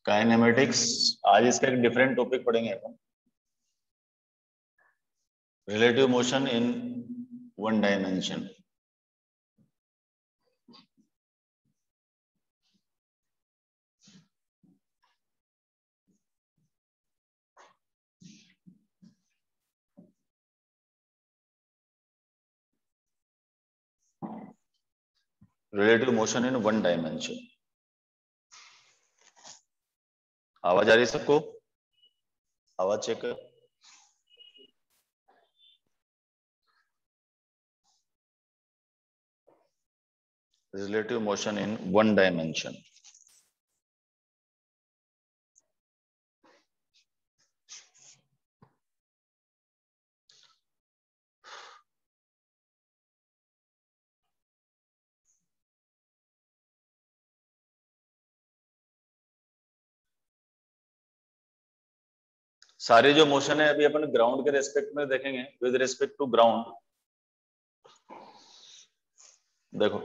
Kinematics. आज इसका एक डिफरेंट टॉपिक पढ़ेंगे अपन। Relative motion in one dimension. Relative motion in one dimension. आवाज आ रही है सबको? आवाज चेक कर। Relative motion in one dimension. सारे जो मोशन है अभी अपन ग्राउंड के रेस्पेक्ट में देखेंगे। विद रेस्पेक्ट टू ग्राउंड देखो,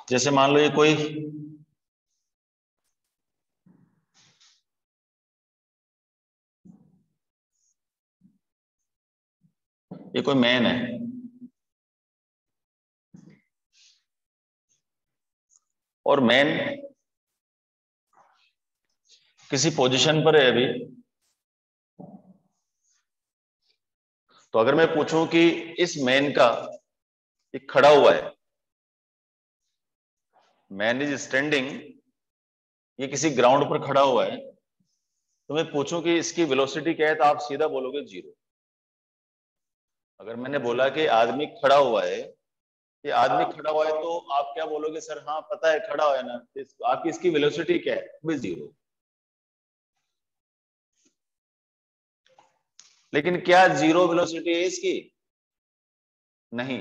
जैसे मान लो ये कोई मैन है और मैन किसी पोजीशन पर है अभी। तो अगर मैं पूछूं कि इस मैन का एक खड़ा हुआ है, मैन इज स्टैंडिंग, ये किसी ग्राउंड पर खड़ा हुआ है, तो मैं पूछूं कि इसकी वेलोसिटी क्या है, तो आप सीधा बोलोगे 0। अगर मैंने बोला कि आदमी खड़ा हुआ है, ये आदमी खड़ा हुआ है, तो आप क्या बोलोगे? सर हाँ पता है खड़ा हुआ है ना। तो आपकी इसकी वेलोसिटी क्या है? भी 0। लेकिन क्या 0 वेलोसिटी है इसकी? नहीं,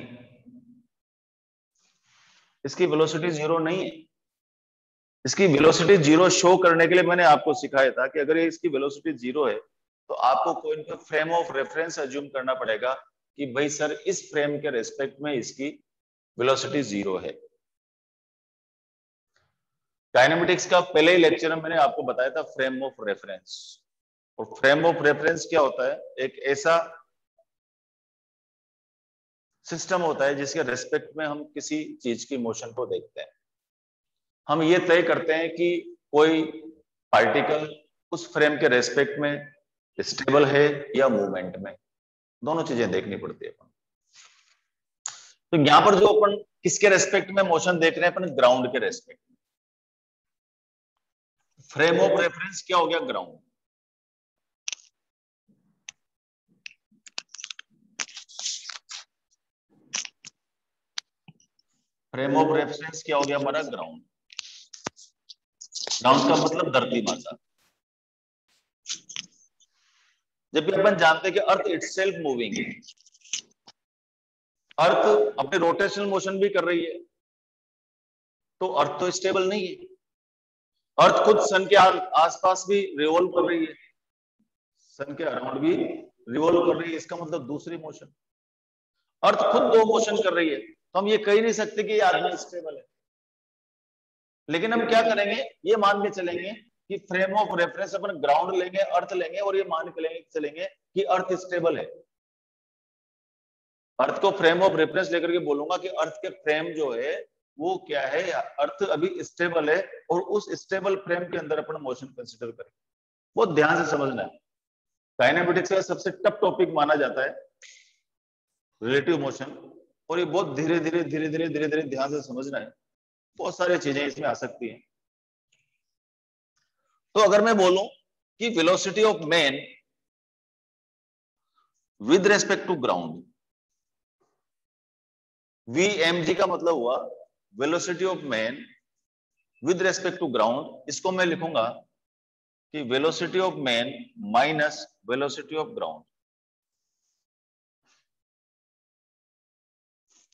इसकी वेलोसिटी 0 नहीं है। इसकी वेलोसिटी 0 शो करने के लिए मैंने आपको सिखाया था कि अगर इसकी वेलोसिटी 0 है तो आपको कोई ना फ्रेम ऑफ रेफरेंस अज्यूम करना पड़ेगा कि भाई सर इस फ्रेम के रेस्पेक्ट में इसकी वेलोसिटी 0 है। काइनेमेटिक्स का पहले ही लेक्चर में मैंने आपको बताया था फ्रेम ऑफ रेफरेंस। और फ्रेम ऑफ रेफरेंस क्या होता है? एक ऐसा सिस्टम होता है जिसके रेस्पेक्ट में हम किसी चीज की मोशन को देखते हैं। हम ये तय करते हैं कि कोई पार्टिकल उस फ्रेम के रेस्पेक्ट में स्टेबल है या मूवमेंट में। दोनों चीजें देखनी पड़ती है अपन। तो यहां पर जो अपन किसके रेस्पेक्ट में मोशन देख रहे हैं? अपन ग्राउंड के रेस्पेक्ट में। फ्रेम ऑफ रेफरेंस क्या हो गया? ग्राउंड। फ्रेम ऑफ रेफरेंस क्या हो गया हमारा? ग्राउंड। ग्राउंड का मतलब धरती माता। जब भी अपन जानते हैं कि अर्थ इटसेल्फ मूविंग है, अर्थ अपने रोटेशनल मोशन भी कर रही है, तो अर्थ तो स्टेबल नहीं है। अर्थ खुद सन के आसपास भी रिवॉल्व कर रही है, सन के अराउंड भी रिवॉल्व कर रही है। इसका मतलब दूसरी मोशन। अर्थ खुद 2 मोशन कर रही है, तो हम ये कह नहीं सकते कि ये आदमी स्टेबल है। लेकिन हम क्या करेंगे? ये मान के चलेंगे कि frame of reference upon ground लेंगे, अर्थ लेंगे, और ये मान के चलेंगे कि अर्थ स्टेबल है। अर्थ को फ्रेम ऑफ रेफरेंस लेकर के बोलूंगा कि अर्थ के फ्रेम जो है वो क्या है? अर्थ अभी स्टेबल है, और उस स्टेबल फ्रेम के अंदर अपन मोशन कंसीडर करें। बहुत ध्यान से समझना है। काइनेमेटिक्स का सबसे टफ टॉपिक माना जाता है रिलेटिव मोशन, और ये बहुत धीरे धीरे धीरे धीरे धीरे धीरे ध्यान से समझना है। बहुत सारी चीजें इसमें आ सकती हैं। तो अगर मैं बोलूं कि velocity of man with respect to ground, VMG का मतलब हुआ velocity of man with respect to ground. इसको मैं लिखूंगा कि velocity of man minus velocity of ground.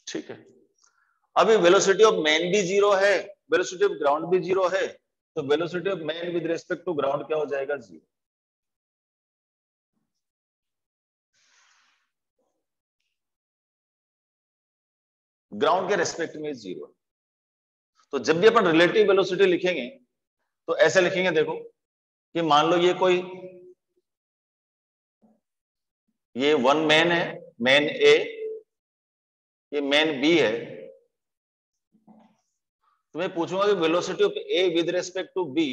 ठीक है। अभी वेलोसिटी ऑफ मैन भी 0 है, वेलोसिटी ऑफ ग्राउंड भी 0 है, तो velocity of man with respect to ground क्या हो जाएगा? 0। ग्राउंड के रेस्पेक्ट में 0। तो जब भी अपन रिलेटिव वेलोसिटी लिखेंगे तो ऐसे लिखेंगे, देखो कि मान लो ये कोई, ये वन मैन है, मैन ए, ये मैन बी है, तो मैं पूछूंगा कि velocity of A with respect to B,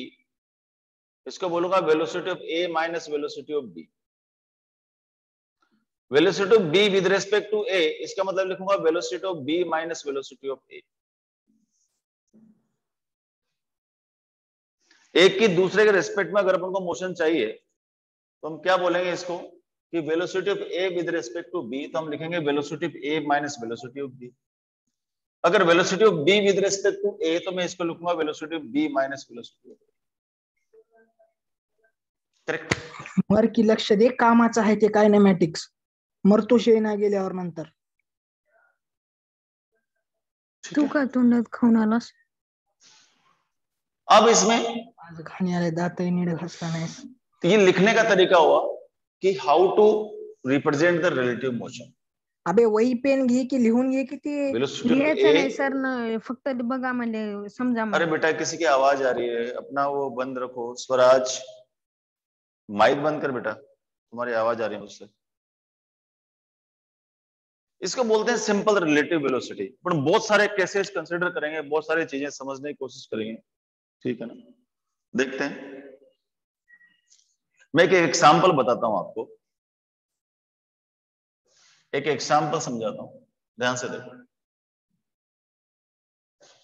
इसको बोलूंगा velocity of A minus velocity of B. Velocity of B with respect to A, इसका मतलब लिखूंगा velocity of B minus velocity of A. एक की दूसरे के रिस्पेक्ट में अगर अपन को मोशन चाहिए तो हम क्या बोलेंगे इसको, कि velocity of A with respect to B, तो हम लिखेंगे velocity of A minus velocity of B. अगर velocity of B with respect to A, तो मैं इसको लिखूंगा velocity of B minus velocity of A. Correct. मर की लक्ष दे, कामाचं आहे ते कायनेमॅटिक्स, मरतोशी ना गेल्यावर नंतर. तू का तोंडात खाऊन आलास? अब इसमें आज खाणे आले, दातही नीट घासला नाहीस. ये लिखने का तरीका हुआ कि how to represent the relative motion. अबे वही पेन घे की लिहून घे की ते. वेलोसिटी ऑफ लिहायचं नाही ए, सर न, फक्त बघा म्हणजे समजा. अरे बेटा किसी की आवाज आ रही है, अपना वो बंद रखो. स्वराज माइक बंद कर बेटा, तुम्हारी आवाज आ रही है मुझसे. इसको बोलते हैं सिंपल रिलेटिव वेलोसिटी. पर बहुत सारे केसेस कंसीडर करेंगे, बहुत सारी चीजें समझने की कोशिश करेंगे, ठीक है ना. देखते हैं, मैं एक एग्जांपल बताता हूं आपको, एक एग्जांपल समझाता हूं, ध्यान से देखो.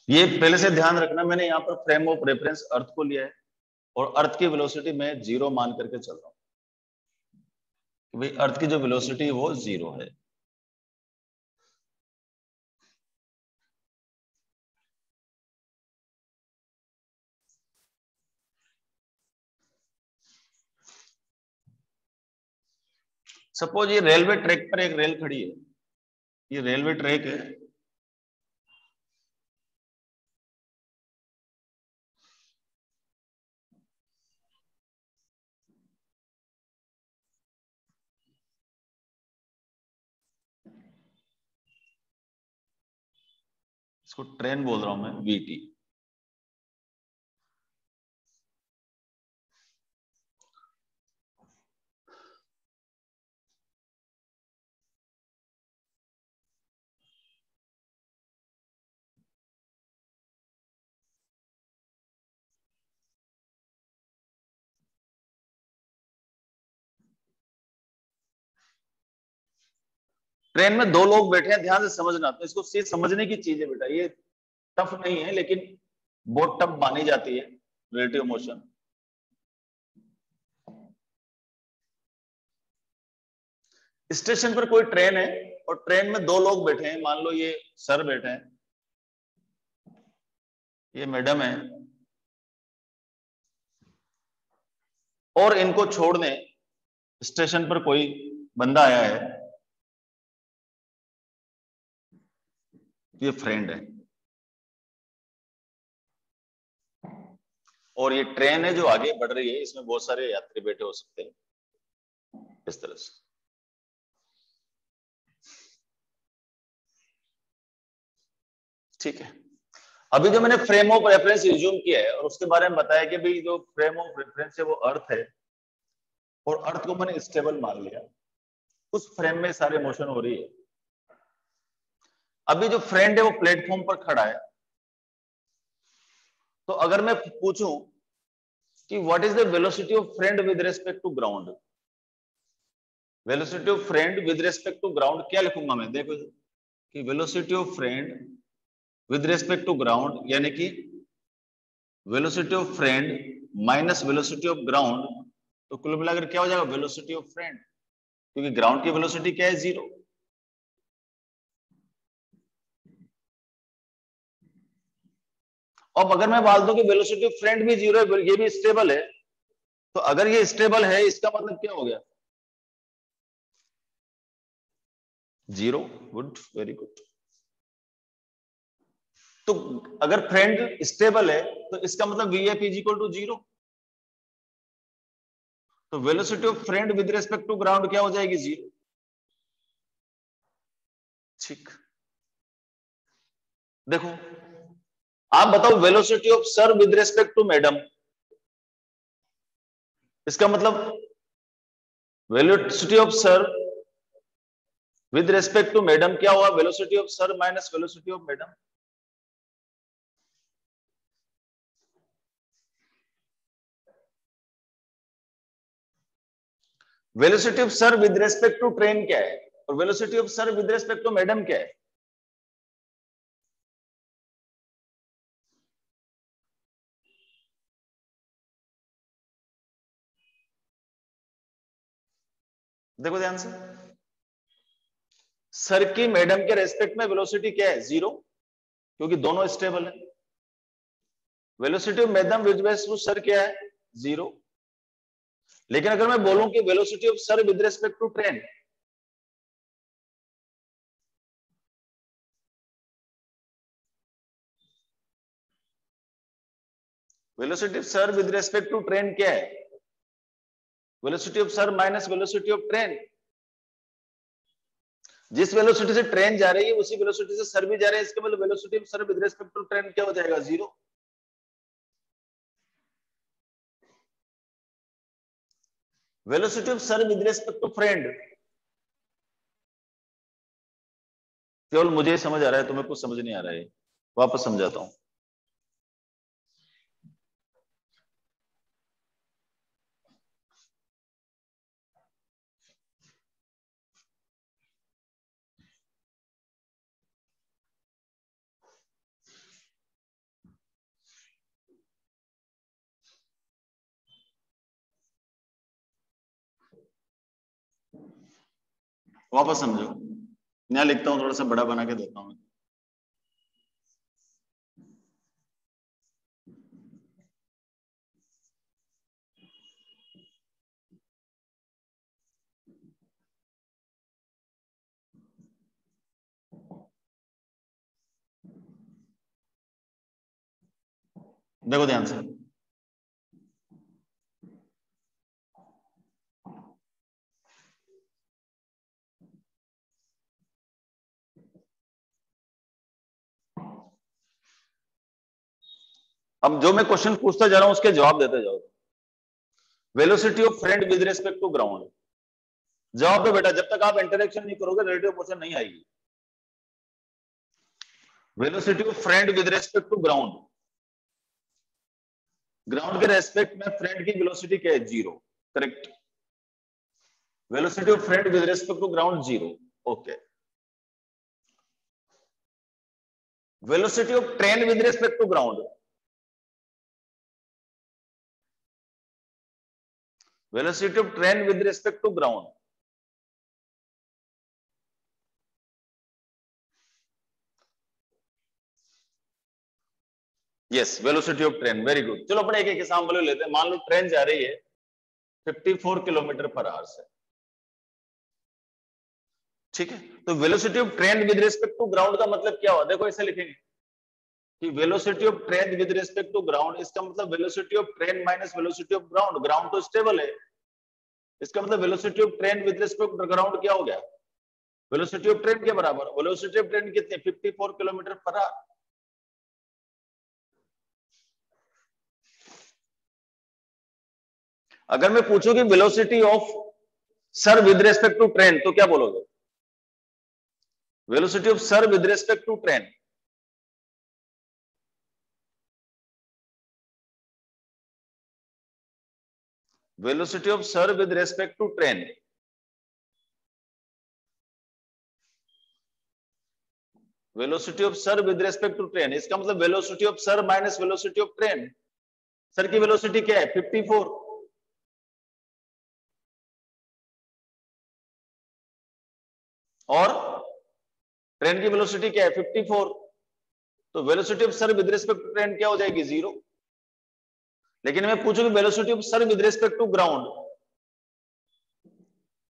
ये पहले से ध्यान रखना, मैंने यहां पर फ्रेम ऑफ रेफरेंस अर्थ को लिया है और अर्थ की वेलोसिटी मैं 0 मान करके चल रहा हूं. भाई अर्थ की जो वेलोसिटी है वो 0 है. सपोज ये रेलवे ट्रैक पर एक रेल खड़ी है, ये रेलवे ट्रैक है. इसको ट्रेन बोल रहा हूं मैं, वीटी. ट्रेन में 2 लोग बैठे हैं, ध्यान से समझना. तो इसको सीधे समझने की चीज है बेटा, ये टफ नहीं है, लेकिन बहुत टफ मानी जाती है रिलेटिव मोशन. स्टेशन पर कोई ट्रेन है और ट्रेन में 2 लोग बैठे हैं. मान लो ये सर बैठे हैं, ये मैडम है, और इनको छोड़ने स्टेशन पर कोई बंदा आया है, ये फ्रेंड है. और ये ट्रेन है जो आगे बढ़ रही है, इसमें बहुत सारे यात्री बैठे हो सकते हैं, इस तरह से. ठीक है. अभी जो मैंने फ्रेम ऑफ रेफरेंस रिज्यूम किया है और उसके बारे में बताया कि भाई जो फ्रेम ऑफ रेफरेंस है वो अर्थ है, और अर्थ को मैंने स्टेबल मान लिया, उस फ्रेम में सारे मोशन हो रही है. अभी जो फ्रेंड है वो प्लेटफॉर्म पर खड़ा है, तो अगर मैं पूछूं कि what is the velocity of friend with respect to ground, velocity of friend with respect to ground क्या लिखूंगा मैं, देखो कि velocity of friend with respect to ground, यानी कि velocity of friend minus velocity of ground, तो कुल मिलाकर क्या हो जाएगा, वेलोसिटी ऑफ फ्रेंड, क्योंकि ग्राउंड की वेलोसिटी क्या है, 0. अब अगर मैं बोल दूं कि वेलोसिटी ऑफ फ्रेंड भी 0 है, ये भी स्टेबल है, तो अगर ये स्टेबल है इसका मतलब क्या हो गया, 0. Good, very good. तो अगर फ्रेंड स्टेबल है तो इसका मतलब Vf इज इक्वल टू 0. तो velocity of friend with respect to ground क्या हो जाएगी, 0. ठीक. देखो आप बताओ velocity of sir with respect to madam, इसका मतलब velocity of sir with respect to madam क्या हुआ? Velocity of sir minus velocity of madam. Velocity of sir with respect to train क्या है और velocity of sir with respect to madam क्या है? देखो ध्यान से, सर की मैडम के रेस्पेक्ट में वेलोसिटी क्या है? 0, क्योंकि दोनों स्टेबल है। Velocity of madam with respect to sir क्या है? 0। लेकिन अगर मैं बोलूं कि velocity of sir with respect to train, velocity of sir with respect to train क्या है? Velocity of sir minus velocity of train. जिस वेलोसिटी से ट्रेन जा रही है उसी वेलोसिटी से सर भी जा रहे हैं, इसके मतलब velocity of sir with respect to train क्या हो जाएगा? 0। Velocity of sir with respect to friend, केवल मुझे समझ आ रहा है, तुम्हें कुछ समझ नहीं आ रहा है, वापस समझाता हूं। वापस समझो, यहाँ लिखता हूं, थोड़ा सा बड़ा बना के देता हूं। देखो ध्यान से, अब जो मैं क्वेश्चन पूछता जा रहा हूं उसके जवाब देते जाओ। Velocity of friend with respect to ground, जवाब दो बेटा, जब तक आप इंटरेक्शन नहीं करोगे रिलेटिव मोशन नहीं आएगी। Velocity of friend with respect to ground, ground के रेस्पेक्ट में फ्रेंड की वेलोसिटी क्या है? 0, correct. Velocity of friend with respect to ground 0, okay. Velocity of train with respect to ground, velocity of train with respect to ground, yes, velocity of train, very good. चलो अपने एक एक example लेते हैं। मान लो train जा रही है 54 किलोमीटर पर आवर से, ठीक है। तो velocity of train with respect to ground का मतलब क्या हुआ? देखो ऐसे लिखेंगे कि velocity of train with respect to ground, इसका मतलब velocity of train minus velocity of ground, ground तो स्टेबल है, इसका मतलब velocity of train with respect to ground क्या हो गया? वेलोसिटी ऑफ ट्रेन के बराबर। वेलोसिटी ऑफ ट्रेन कितनी? 54 किलोमीटर पर आवर। अगर मैं पूछूं कि velocity of sir with respect to train, तो क्या बोलोगे? Velocity of sir with respect to train, velocity of sir with respect to train, velocity of sir with respect to train, इसका मतलब velocity of sir minus velocity of train. Sir की velocity क्या है? 54, और train की velocity क्या है? 54। तो velocity of sir with respect to train क्या हो जाएगी? 0। लेकिन मैं पूछूं कि velocity of sir with respect to ground,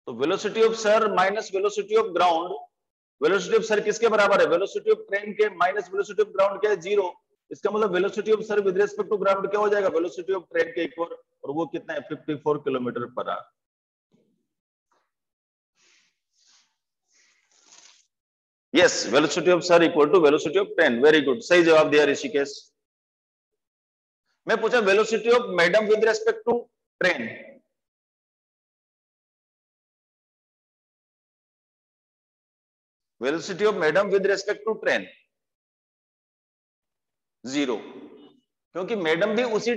तो velocity of sir minus velocity of ground, velocity of sir किसके बराबर है? वेलोसिटी ऑफ ट्रेन के माइनस वेलोसिटी ऑफ ग्राउंड क्या है? 0। इसका मतलब velocity of sir with respect to ground क्या हो जाएगा? वेलोसिटी ऑफ ट्रेन के इक्वल, और वो कितना है? 54 kilometre per hour. Yes, velocity of sir equal to velocity of train. Very good, सही जवाब दिया ऋषिकेश। मैं पूछा velocity of madam with respect to train. Velocity of madam with respect to train 0, क्योंकि मैडम भी उसी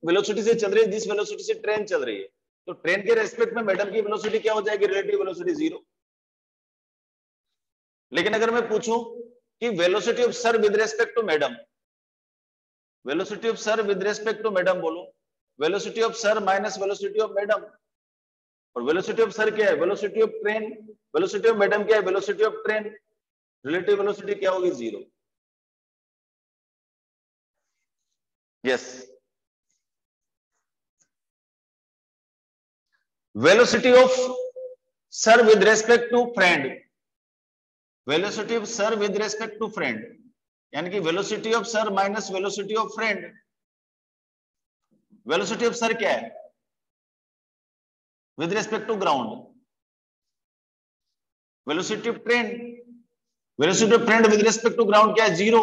वेलोसिटी से चल रही है जिस वेलोसिटी से ट्रेन चल रही है, तो ट्रेन के रेस्पेक्ट में मैडम की वेलोसिटी क्या हो जाएगी? Relative velocity 0। लेकिन अगर मैं पूछूं कि velocity of sir with respect to madam, velocity of sir with respect to madam बोलो, velocity of sir minus velocity of madam, और वेलोसिटी ऑफ सर क्या है? Velocity of train. Velocity of madam क्या है? Velocity of train. Relative velocity क्या होगी? 0। Yes, velocity of sir with respect to friend, velocity of sir with respect to friend, यानी कि velocity of sir minus velocity of friend. Velocity of sir क्या है? With respect to ground. Velocity of train, velocity of friend with respect to ground क्या है? 0।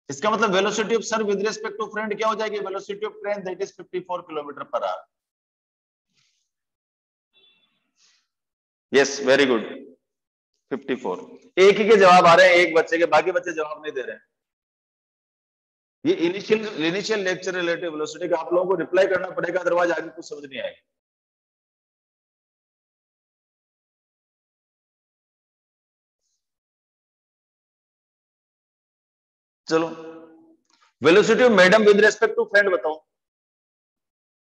इसका मतलब velocity of sir with respect to friend क्या हो जाएगी? Velocity of train that is 54 kilometre per hour. Yes, very good, 54। एक ही के जवाब आ रहे हैं, एक बच्चे के, बाकी बच्चे जवाब नहीं दे रहे हैं। ये इनिशियल लेक्चर रिलेटिव वेलोसिटी का आप लोगों को रिप्लाई करना पड़ेगा, अदरवाइज आगे कुछ समझ नहीं आएगा। चलो, velocity of madam with respect to friend बताओ।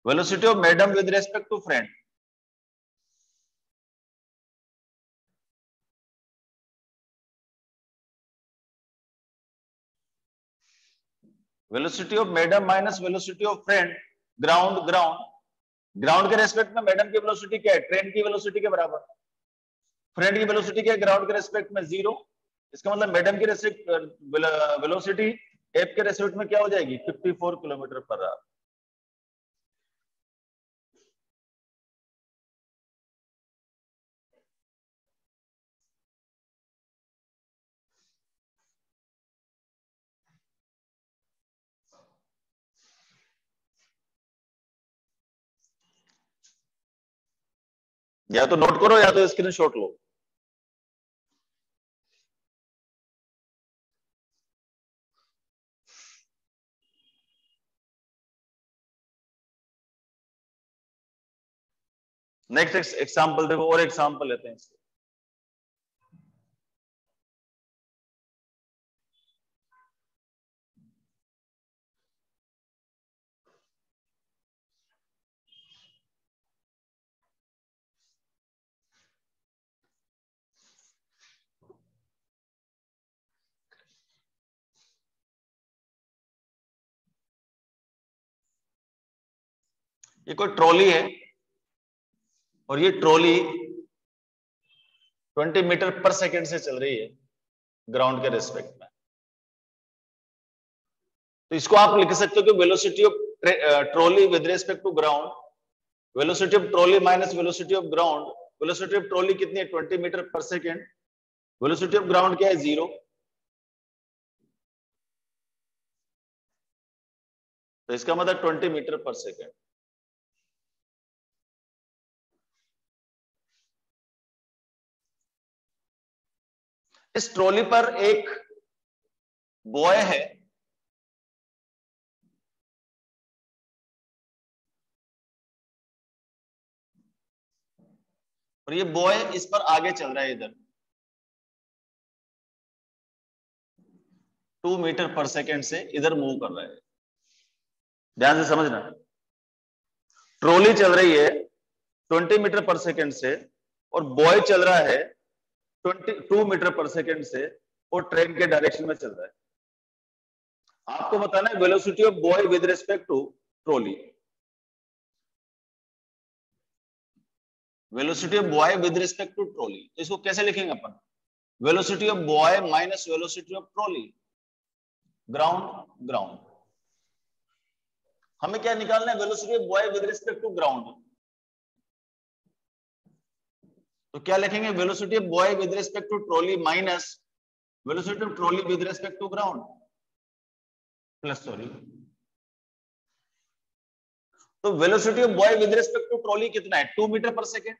Velocity of madam with respect to friend, velocity of madam minus velocity of friend, ground ground के रेस्पेक्ट में मैडम की वेलोसिटी क्या है? ट्रेन की वेलोसिटी के बराबर। फ्रेंड की वेलोसिटी क्या है? ग्राउंड के रेस्पेक्ट में 0। इसका मतलब मैडम की वेलोसिटी एफ के रेस्पेक्ट में क्या हो जाएगी? 54 किलोमीटर पर आवर। या तो नोट करो या तो स्क्रीनशॉट लो। नेक्स्ट एग्जांपल देखो, और एग्जांपल लेते हैं इसको। ये कोई ट्रॉली है और ये ट्रॉली 20 मीटर पर सेकंड से चल रही है ग्राउंड के रेस्पेक्ट में। तो इसको आप लिख सकते हो कि velocity of trolley with respect to ground, velocity of trolley minus velocity of ground. Velocity of trolley कितनी है? 20 मीटर पर सेकंड। वेलोसिटी ऑफ ग्राउंड क्या है? 0। तो इसका मतलब 20 मीटर पर सेकंड। इस ट्रॉली पर एक बॉय है, और ये बॉय इस पर आगे चल रहा है, इधर 2 मीटर पर सेकंड से इधर मूव कर रहा है। ध्यान से समझना, ट्रॉली चल रही है 20 मीटर पर सेकंड से और बॉय चल रहा है 22 मीटर पर सेकंड से और ट्रेन के डायरेक्शन में चल रहा है। आपको बताना है velocity of boy with respect to trolley. Velocity of boy with respect to trolley, तो इसको कैसे लिखेंगे अपन? Velocity of boy minus velocity of trolley, ground. हमें क्या निकालना है? Velocity of boy with respect to ground. तो क्या लिखेंगे? Velocity of boy with respect to trolley minus velocity of trolley with respect to ground plus sorry, तो velocity of boy with respect to trolley कितना है 2 metre पर second.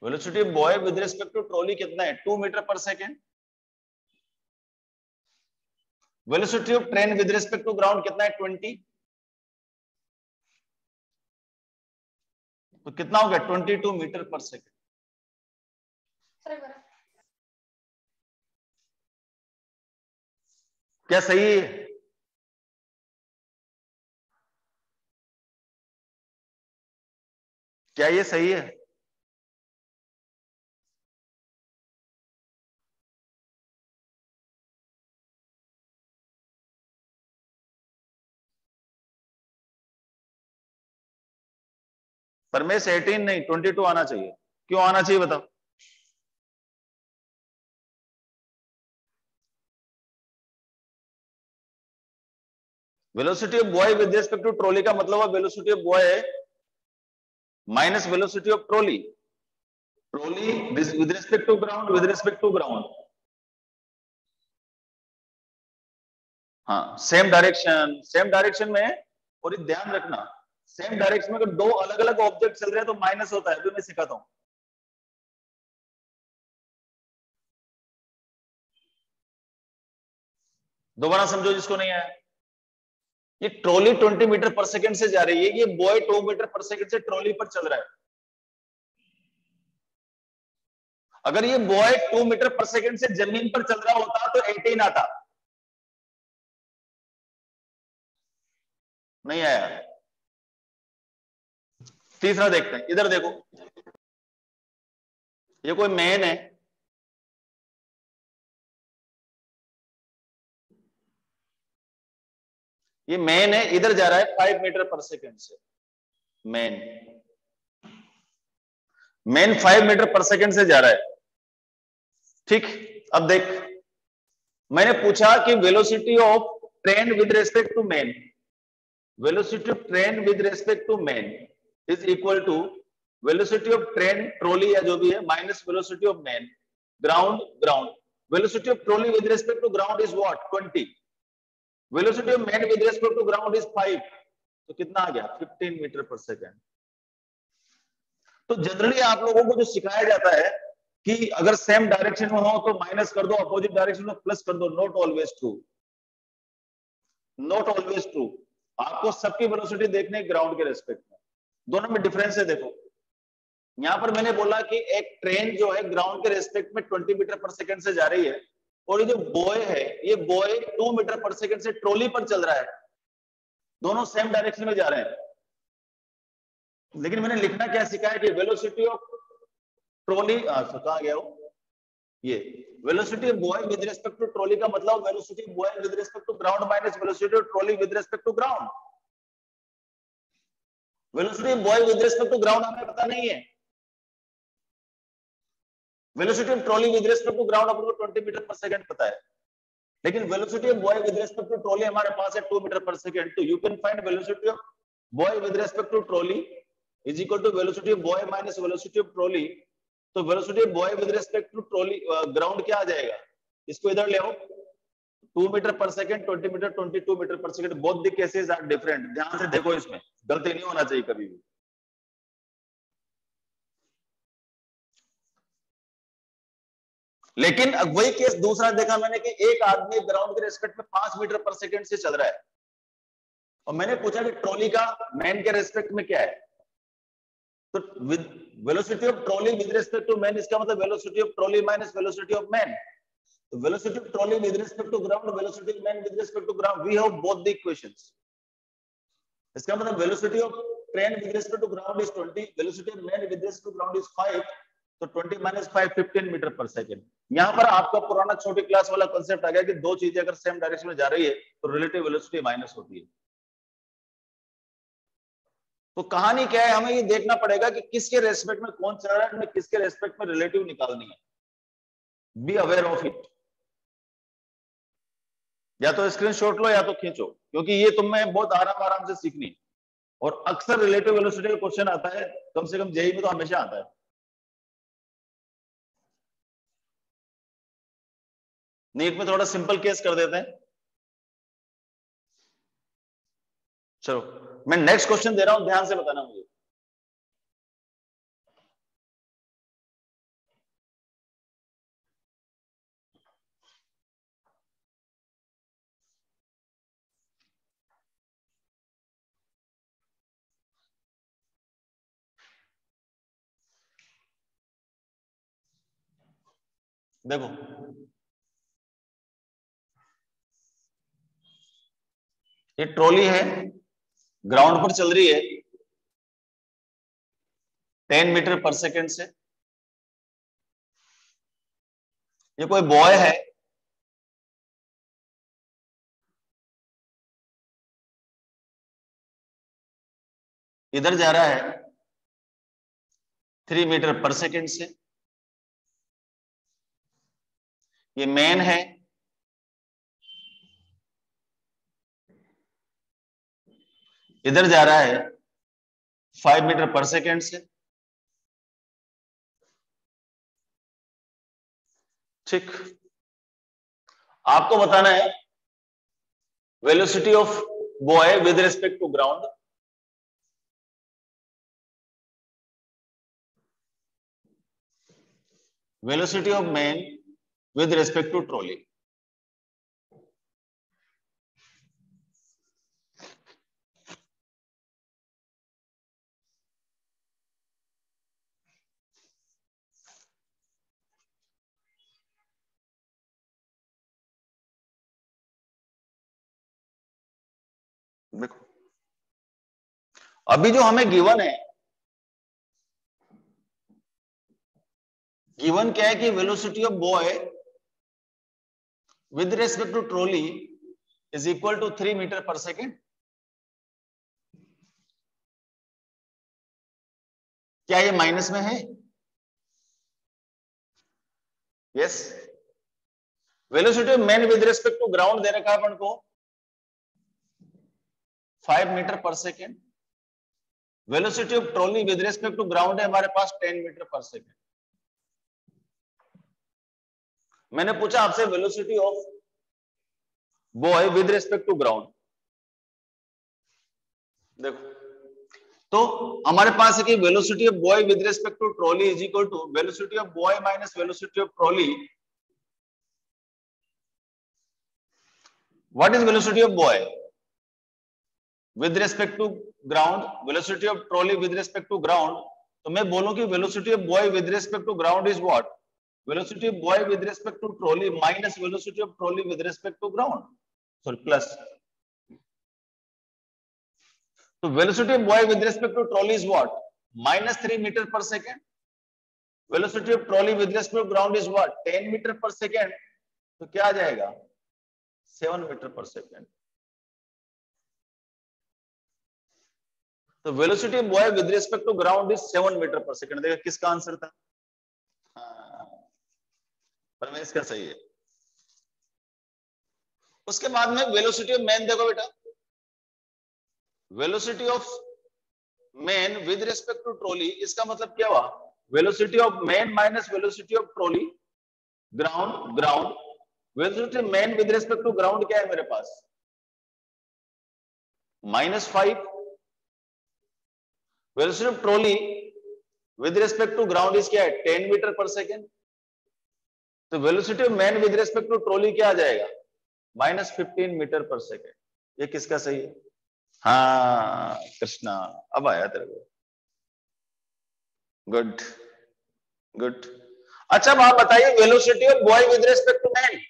Velocity of boy with respect to trolley कितना है 2 metre पर second. Velocity of train with respect to ground कितना है 20, तो कितना हो गया 22 मीटर पर सेकेंड। क्या सही है? क्या ये सही है? परमेश 18 नहीं 22 आना चाहिए। क्यों आना चाहिए बताओ? Velocity of boy with respect to trolley का मतलब है velocity of boy minus velocity of trolley, trolley with respect to ground with respect to ground. हाँ सेम डायरेक्शन में, और ध्यान रखना सेम डायरेक्शन में अगर दो अलग अलग ऑब्जेक्ट चल रहे हैं तो माइनस होता है, अभी मैं सिखाता हूं। दोबारा समझो जिसको नहीं आया। ये ट्रॉली 20 मीटर पर सेकंड से जा रही है, ये बॉय 2 मीटर पर सेकंड से ट्रॉली पर चल रहा है। अगर ये बॉय 2 मीटर पर सेकंड से जमीन पर चल रहा होता तो 18 आता। नहीं आया। तीसरा देखते हैं, इधर देखो, ये कोई मैन है, ये मैन है, इधर जा रहा है 5 मीटर पर सेकंड से। मैन 5 मीटर पर सेकंड से जा रहा है, ठीक। अब देख, मैंने पूछा कि velocity of train with respect to man, velocity of train with respect to man is equal to velocity of train trolley या जो भी है minus velocity of man ground. Velocity of trolley with respect to ground is what 20, velocity of man with respect to ground is 5, तो कितना आ गया 15 metre पर second. तो generally आप लोगों को जो सिखाया जाता है कि अगर सेम डायरेक्शन में हो तो माइनस कर दो, अपोजिट डायरेक्शन में प्लस कर दो, not always true, not always true. आपको सबकी वेलोसिटी देखने ग्राउंड के रेस्पेक्ट में, दोनों में डिफरेंस है। देखो यहां पर मैंने बोला कि एक ट्रेन जो है ग्राउंड के रेस्पेक्ट में 20 मीटर पर सेकंड से जा रही है, और ये जो बॉय है ये बॉय 2 मीटर पर सेकंड से ट्रॉली पर चल रहा है, दोनों सेम डायरेक्शन में जा रहे हैं। लेकिन मैंने लिखना क्या सिखाया कि वेलोसिटी ऑफ ट्रॉली, कहा गया वो, ये velocity of boy with respect to trolley का मतलब velocity of boy with respect to ground minus velocity of trolley with respect to ground. Velocity of boy with respect to ground हमें पता नहीं है, velocity of trolley with respect to ground अपन को 20 metre पर second पता है, लेकिन velocity of boy with respect to trolley हमारे पास है 2 मीटर पर सेकंड। तो you can find velocity of boy with respect to trolley is equal to velocity of boy minus velocity of trolley. तो velocity of boy with respect to trolley ground क्या आ जाएगा, इसको इधर ले आओ, 2 मीटर पर सेकंड 20 मीटर 22 मीटर पर second, both the cases are different. ध्यान से देखो, इसमें गलती नहीं होना चाहिए कभी भी। लेकिन अब वही केस दूसरा देखा मैंने कि एक आदमी ग्राउंड के रेस्पेक्ट में 5 मीटर पर सेकंड से चल रहा है, और मैंने पूछा कि ट्रॉली का मैन के रेस्पेक्ट में क्या है, तो with velocity of trolley with respect to man, इसका मतलब velocity of trolley minus velocity of man. तो velocity of trolley with respect to ground, velocity of man with respect to ground, we have both the equations. इसका मतलब velocity of train with respect to ground is 20, velocity of man with respect to ground is 5, तो 20 minus 5 15 metre पर second. यहां पर आपका पुराना छोटी class वाला कांसेप्ट आ गया कि दो चीजें अगर सेम डायरेक्शन में जा रही है तो रिलेटिव वेलोसिटी माइनस होती है। तो कहानी क्या है, हमें ये देखना पड़ेगा कि किसके रेस्पेक्ट में कौन चल रहा है, हमें किसके रेस्पेक्ट में रिलेटिव निकालनी है। Be aware of it. या तो स्क्रीनशॉट लो या तो खींचो, क्योंकि ये तुम्हें बहुत आराम से सीखनी है। और अक्सर रिलेटिव वेलोसिटी का क्वेश्चन आता है, कम से कम जेईई में तो हमेशा आता है। नीट में थोड़ा सिंपल केस कर देते हैं। चलो मैं नेक्स्ट क्वेश्चन दे रहा हूं, ध्यान से बताना मुझे। देखो ये ट्रॉली है, ग्राउंड पर चल रही है 10 मीटर पर सेकेंड से। ये कोई बॉय है, इधर जा रहा है 3 मीटर पर सेकेंड से। ये मैन है, इधर जा रहा है 5 मीटर पर सेकेंड से। ठीक, आपको बताना है velocity of boy with respect to ground. Velocity of man with respect to trolley. देखो अभी जो हमें गिवन है, गिवन क्या है कि velocity of boy with respect to trolley is equal to 3 metre पर सेकेंड। क्या ये माइनस में है? Yes. Velocity of man with respect to ground दे रखा है अपन को 5 मीटर पर second. Velocity of trolley with respect to ground है हमारे पास 10 मीटर पर सेकेंड। मैंने पूछा आपसे velocity of boy with respect to ground. देखो तो हमारे पास है कि velocity of boy with respect to trolley is equal to velocity of boy minus velocity of trolley. What is velocity of boy with respect to ground, velocity of trolley with respect to ground? तो मैं बोलूं कि velocity of boy with respect to ground is what? Velocity of boy with respect to trolley minus velocity of trolley with respect to ground, sorry plus. तो velocity of boy with respect to trolley is what? Minus 3 metre पर second. Velocity of trolley with respect to ground is what? 10 metre पर second. तो क्या आ जाएगा? 7 metre पर second. तो velocity of boy with respect to ground is 7 metre पर second. देखा किसका आंसर था? परमेश का सही है। उसके बाद में वेलोसिटी ऑफ मैन देखो बेटा, velocity of man with respect to trolley, इसका मतलब क्या हुआ? Velocity of man minus velocity of trolley ground, ground. Velocity of man with respect to ground क्या है मेरे पास? -5। Velocity of trolley with respect to ground is क्या है? 10 मीटर पर सेकेंड। तो velocity of man with respect to trolley क्या आ जाएगा? -15 मीटर पर सेकेंड। ये किसका सही है? हाँ कृष्णा, अब आया तेरे को। Good good. अच्छा अब आप बताइए velocity of boy with respect to man.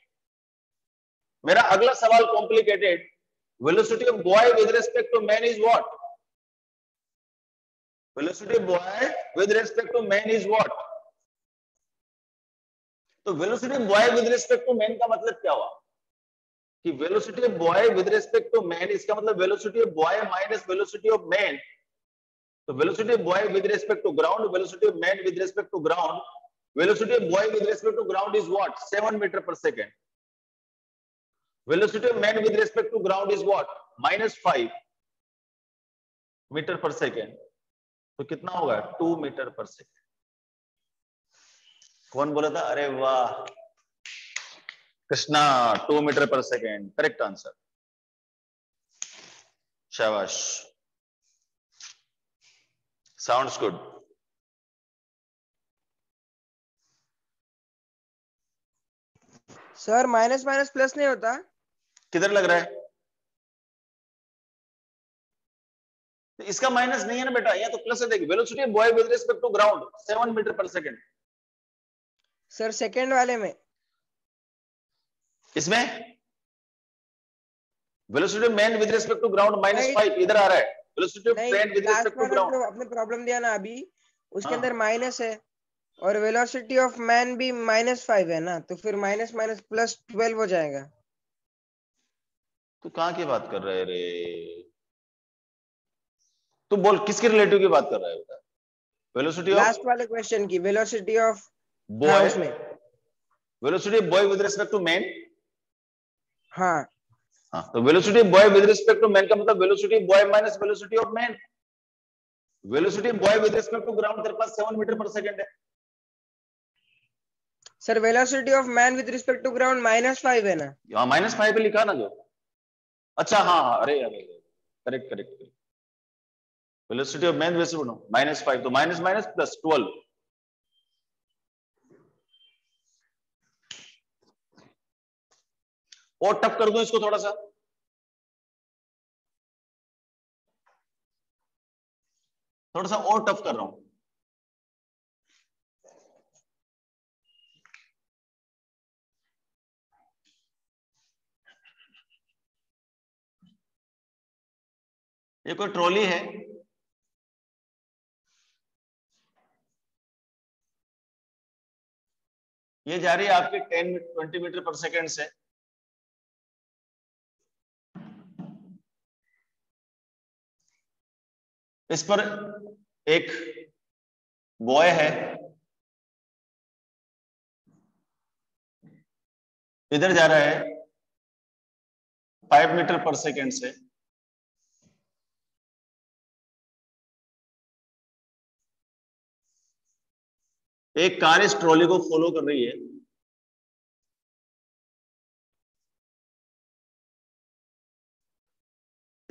मेरा अगला सवाल complicated. Velocity of boy with respect to man is what? Velocity of boy with respect to man is what? तो velocity of boy with respect to man का मतलब क्या हुआ? कि velocity of boy with respect to man, इसका मतलब velocity of boy minus velocity of man. तो velocity of boy with respect to ground, velocity of man with respect to ground, velocity of boy with respect to ground is what? 7 metre पर second. Velocity of man with respect to ground is what? -5। Metre पर second, तो कितना होगा 2 metre पर second. कौन बोला था? अरे वाह कृष्णा, 2 मीटर पर सेकेंड करेक्ट आंसर, शाबाश, sounds good. Sir minus minus plus नहीं होता? किधर लग रहा है? इसका माइनस नहीं है ना बेटा, यहाँ तो प्लस है। देखिए velocity boy with respect to ground 7 metre पर सेकेंड। सर सेकंड वाले में, इसमें velocity man with respect to ground नहीं -5 इधर आ रहा है। वेलोसिटी ऑफ नहीं, train with last respect to वाला ग्राउंड, जो आपने प्रॉब्लम दिया ना अभी, उसके हाँ। अंदर माइनस है और वेलोसिटी ऑफ मैन भी -5 है ना, तो फिर माइनस माइनस प्लस 12 हो जाएगा। तू कहां की बात कर रहे है रे? तू बोल किसके रिलेटिव की बात कर रहा है बेटा? वेलोसिटी ऑफ लास्ट वाले क्वेश्चन की वेलोसिटी ऑफ, हाँ बॉय, उसमें, velocity of boy with respect to man. हाँ हाँ, तो velocity of boy with respect to man का मतलब velocity boy minus velocity of man. Velocity boy with respect to ground तेरे पास 7 मीटर पर सेकंड है। Sir, velocity of man with respect to ground -5 है ना। यहाँ -5 पे लिखा ना जो। अच्छा हाँ हाँ, अरे अरे correct correct. Velocity of man वैसे बोलो -5, तो माइनस माइनस प्लस 12। और टफ कर दूं इसको थोड़ा सा, थोड़ा सा और टफ कर रहा हूं। ये कोई ट्रॉली है, ये जा रही है आपके 20 मीटर पर सेकेंड से। इस पर एक बॉय है, इधर जा रहा है 5 मीटर पर सेकेंड से। एक कार इस ट्रॉली को फॉलो कर रही है।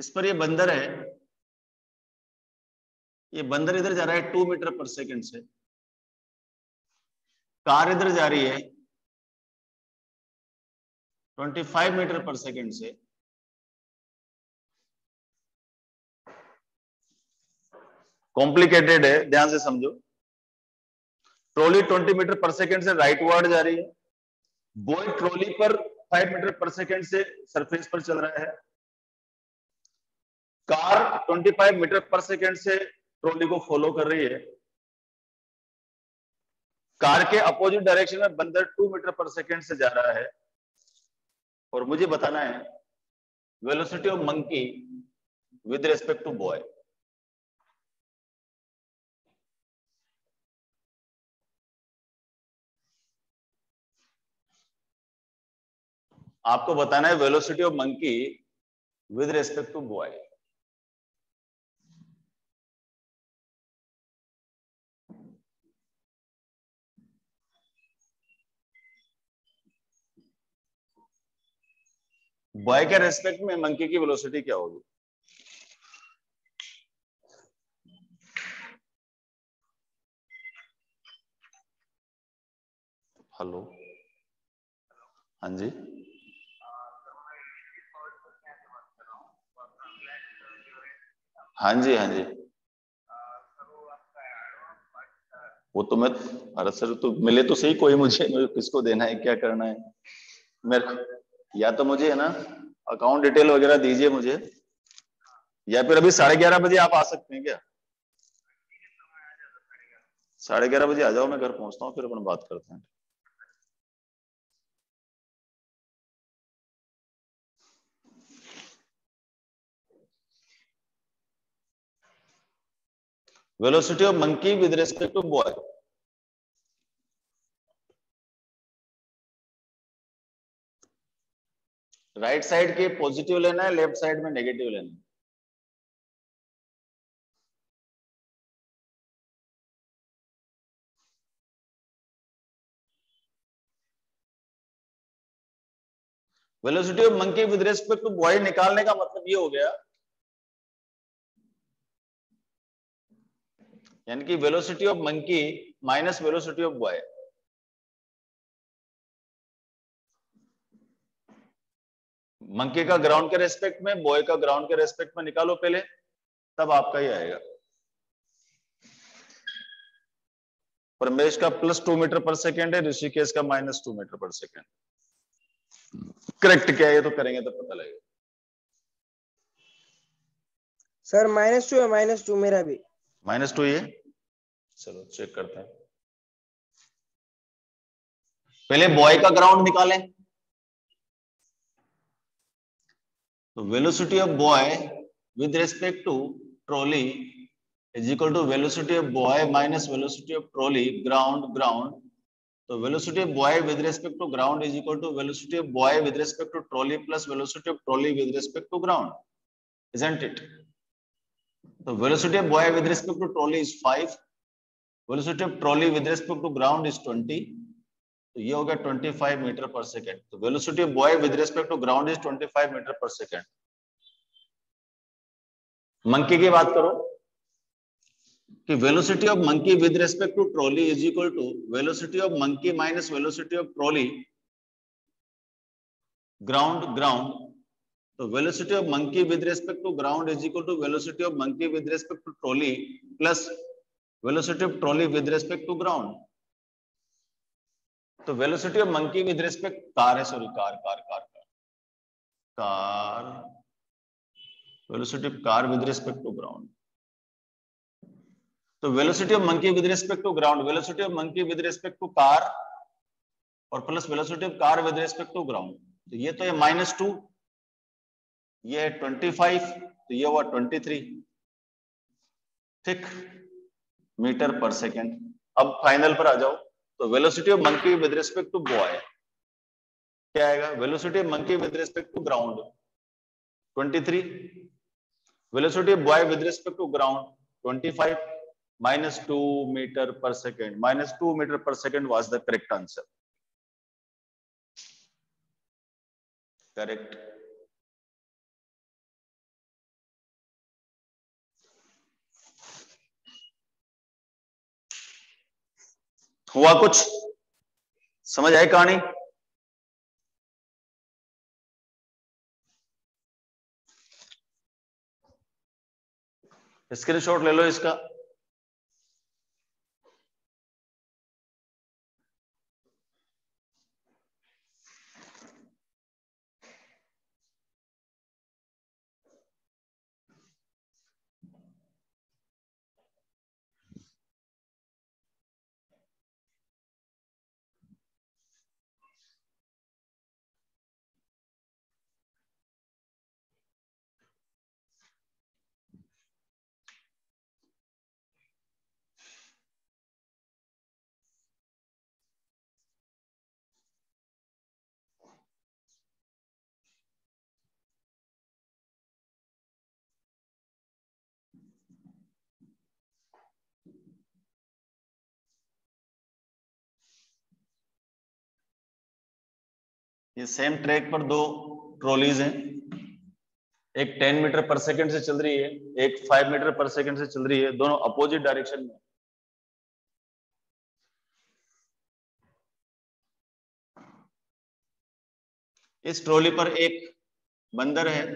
इस पर ये बंदर है, ये बंदर इधर जा रहा है 2 मीटर पर सेकेंड से। कार इधर जा रही है 25 मीटर पर सेकेंड से। कॉम्प्लिकेटेड है, ध्यान से समझो। ट्रॉली 20 मीटर पर सेकेंड से राइट वर्ड जा रही है, बॉय ट्रॉली पर 5 मीटर पर सेकेंड से सरफेस पर चल रहा है। कार 25 मीटर पर सेकेंड से ट्रॉली को फॉलो कर रही है। कार के अपोजिट डायरेक्शन में बंदर 2 मीटर पर सेकेंड से जा रहा है। और मुझे बताना है velocity of monkey with respect to boy. आपको बताना है velocity of monkey with respect to boy. Boy के रेस्पेक्ट में मंकी की वेलोसिटी क्या होगी? हेलो, हाँ जी, हाँ जी, हाँ जी। वो तो मैं, अरे सर तो मिले तो सही कोई, मुझे किसको देना है, क्या करना है मेरे को? या तो मुझे है ना अकाउंट डिटेल वगैरह दीजिए मुझे, या फिर अभी 11:30 बजे आप आ सकते हैं क्या? 11:30 बजे आ जाओ, मैं घर पहुंचता हूँ, फिर अपन बात करते हैं। Velocity of monkey with respect to boy. Right side के पॉजिटिव लेना है, लेफ्ट साइड में नेगेटिव लेना है। Velocity of monkey with respect to boy निकालने का मतलब ये हो गया, यानी कि velocity of monkey minus velocity of boy. Monkey का ग्राउंड के रेस्पेक्ट में, बॉय का ग्राउंड के रेस्पेक्ट में निकालो पहले, तब आपका ही आएगा। परमेश का +2 मीटर पर सेकेंड है, ऋषिकेश का -2 मीटर पर सेकेंड। करेक्ट क्या है ये तो करेंगे तो पता लगेगा। सर -2 है, -2 मेरा भी। -2 ये, चलो चेक करते हैं। पहले बॉय का ग्राउंड निकालें, तो velocity of boy with respect to trolley is equal to velocity of boy minus velocity of trolley ground. तो velocity of boy with respect to ground is equal to velocity of boy with respect to trolley plus velocity of trolley with respect to ground, isn't it? तो velocity of boy with respect to trolley is 5, velocity of trolley with respect to ground is 20, तो ये हो गया 25 metre पर second. तो velocity of boy with respect to ground is 25 metre पर second. Monkey की बात करो कि velocity of monkey with respect to trolley is equal to velocity of monkey minus velocity of trolley ground. तो velocity of monkey with respect to ground is equal to velocity of monkey with respect to trolley plus velocity of trolley with respect to ground. तो velocity of monkey with respect car है, sorry car velocity of car with respect to ground. तो velocity of monkey with respect to ground, velocity of monkey with respect to car और plus velocity of car with respect to ground. तो ये तो है -2, ये है 25, तो ये हुआ 23 ठीक मीटर पर सेकेंड। अब फाइनल पर आ जाओ, तो velocity of monkey with respect to boy क्या आएगा? Velocity of monkey with respect to ground 23, velocity of boy with respect to ground 25, -2 metre पर सेकेंड। -2 मीटर पर second was the correct answer. Correct. हुआ कुछ? समझ आई कहानी? स्क्रीनशॉट ले लो इसका। ये सेम ट्रैक पर दो ट्रॉलीज हैं, एक 10 मीटर पर सेकंड से चल रही है, एक 5 मीटर पर सेकंड से चल रही है, दोनों अपोजिट डायरेक्शन में। इस ट्रॉली पर एक बंदर है,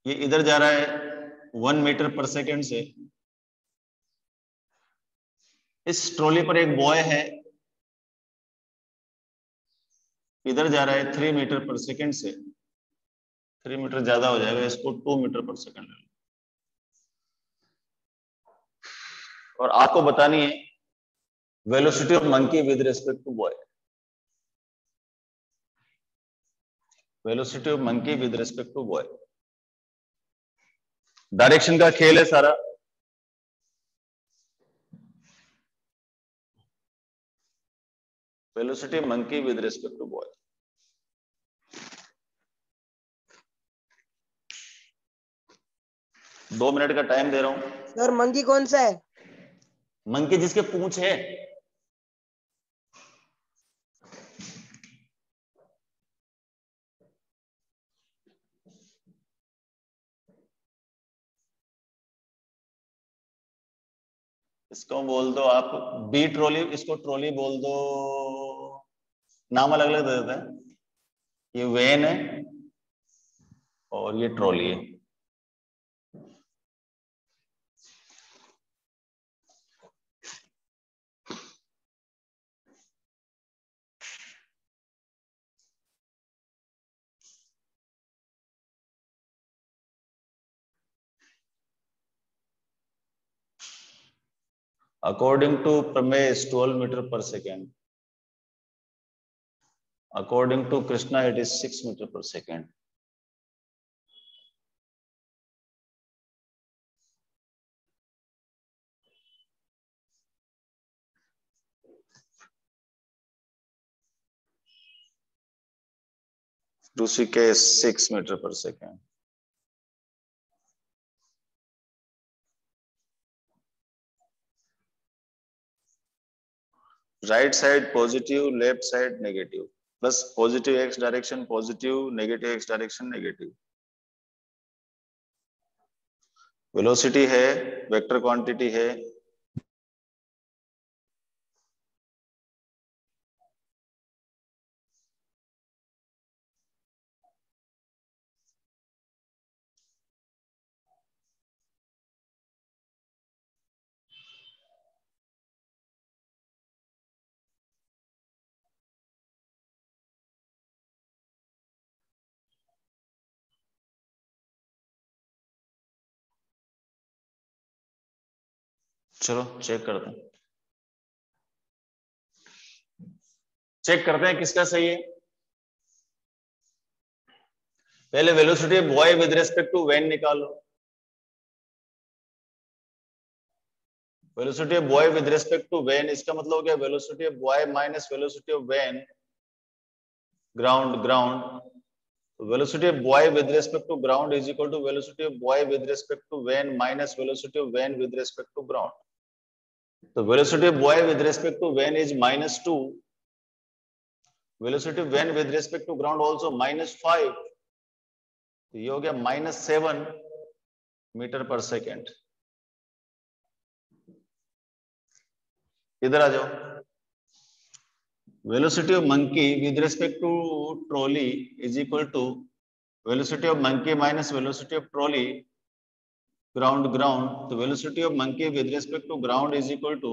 ये इधर जा रहा है 1 मीटर पर सेकंड से। इस ट्रॉली पर एक बॉय है, इधर जा रहा है 3 मीटर पर सेकंड से। 3 मीटर ज्यादा हो जाएगा, इसको 2 मीटर पर सेकंड ले लो। और आपको बतानी है velocity of monkey with respect to boy. Velocity of monkey with respect to boy, direction का खेल है सारा। Velocity monkey with respect to boy. दो मिनट का टाइम दे रहा हूं। सर मंकी कौन सा है? मंकी जिसके पूंछ है, इसको बोल दो आप बी ट्रॉली, इसको ट्रॉली बोल दो, नाम अलग अलग दे देते हैं। ये वैन है और ये ट्रॉली है। According to Pramesh, 12 meter per second. According to Krishna, it is 6 meter per second. Rishikesh 6 meter per second. Right side positive, left side negative. Plus positive x direction positive, negative x direction negative. Velocity है, vector quantity है, चलो check करते हैं, किसका सही है। पहले velocity of boy with respect to van निकालो। Velocity of boy with respect to van, इसका मतलब हो गया velocity of boy minus velocity of van ground. Velocity of boy with respect to ground is equal to velocity of boy with respect to van minus velocity of van with respect to ground. So velocity of boy with respect to van is -2. Velocity of van with respect to ground also -5. तो ये हो गया -7 metre पर second. इधर आ जाओ। Velocity of monkey with respect to trolley is equal to velocity of monkey minus velocity of trolley ground. The velocity of monkey with respect to ground is equal to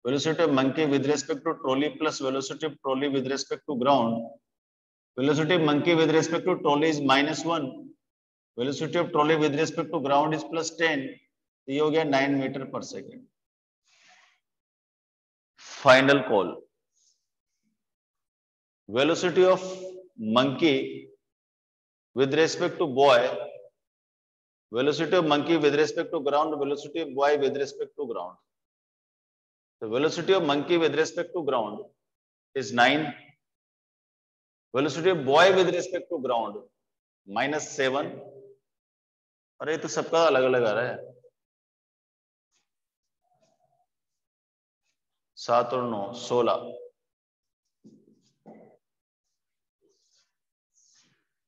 velocity of monkey with respect to trolley plus velocity of trolley with respect to ground. Velocity of monkey with respect to trolley is -1. Velocity of trolley with respect to ground is +10. ये हो गया 9 metre पर second. Final call. Velocity of monkey with respect to boy, velocity of monkey with respect to ground, velocity of boy with respect to ground. The velocity of monkey with respect to ground is 9. Velocity of boy with respect to ground -7. अरे तो सबका अलग अलग आ रहा है। 7 और 9 16।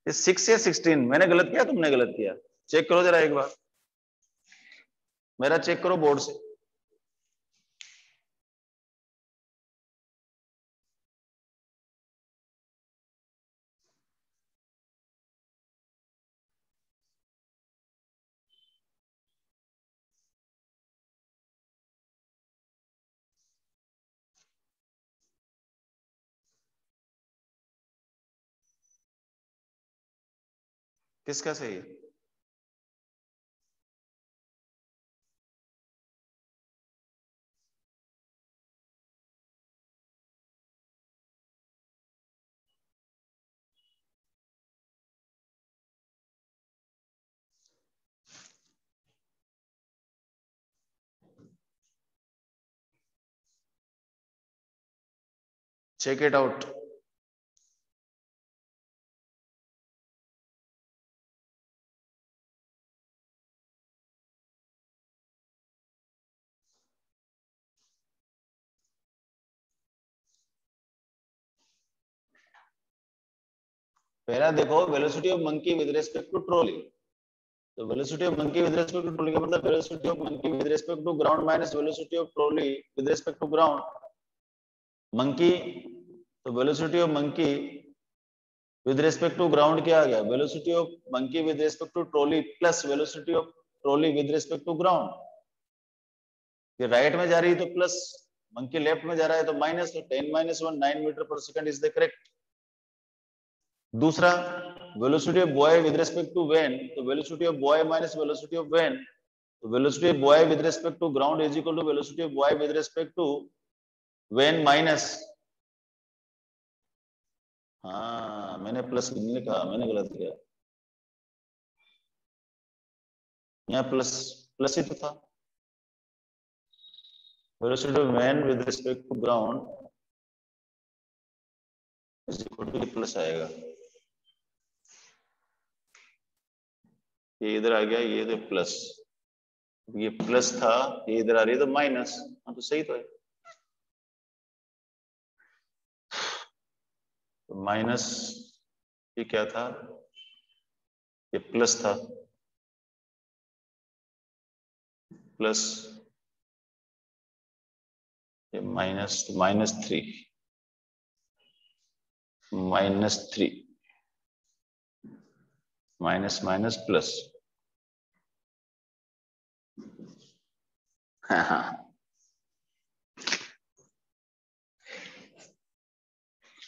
ये 6 या 16 मैंने गलत किया, तुमने गलत किया? चेक करो जरा एक बार, मेरा चेक करो बोर्ड से। किसका सही है? Check it out. पहला देखो velocity of monkey with respect to trolley, तो velocity of monkey with respect to trolley का मतलब velocity of monkey with respect to ground minus velocity of trolley with respect to ground. Monkey, तो velocity of monkey with respect to ground क्या आ गया, velocity of monkey with respect to trolley plus velocity of trolley with respect to ground. ये right में जा रही है तो प्लस, मंकी लेफ्ट में जा रहा है तो माइनस, तो 10 - 1 9 मीटर पर सेकंड इज द करेक्ट। दूसरा velocity of boy with respect to van, तो velocity of boy minus velocity of van, तो velocity of boy with respect to ground is equal to velocity of boy with respect to van minus, हाँ मैंने plus नहीं लिखा, मैंने गलत किया, यहाँ प्लस प्लस ही तो था। Velocity of van with respect to ground is equal to plus आएगा, ये इधर आ गया, ये तो प्लस, ये प्लस था, ये इधर आ रही है तो माइनस, हाँ तो सही तो है। तो माइनस ये क्या था, ये प्लस था, प्लस ये माइनस, -3 -3 माइनस माइनस प्लस, हाँ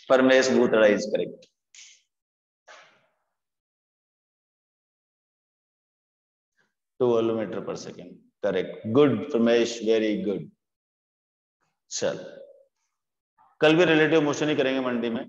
परमेश भूतड़ा इज करेक्ट। टू किलोमीटर पर second correct, good Paramesh, very good. चल कल भी रिलेटिव मोशन ही करेंगे मंडी में।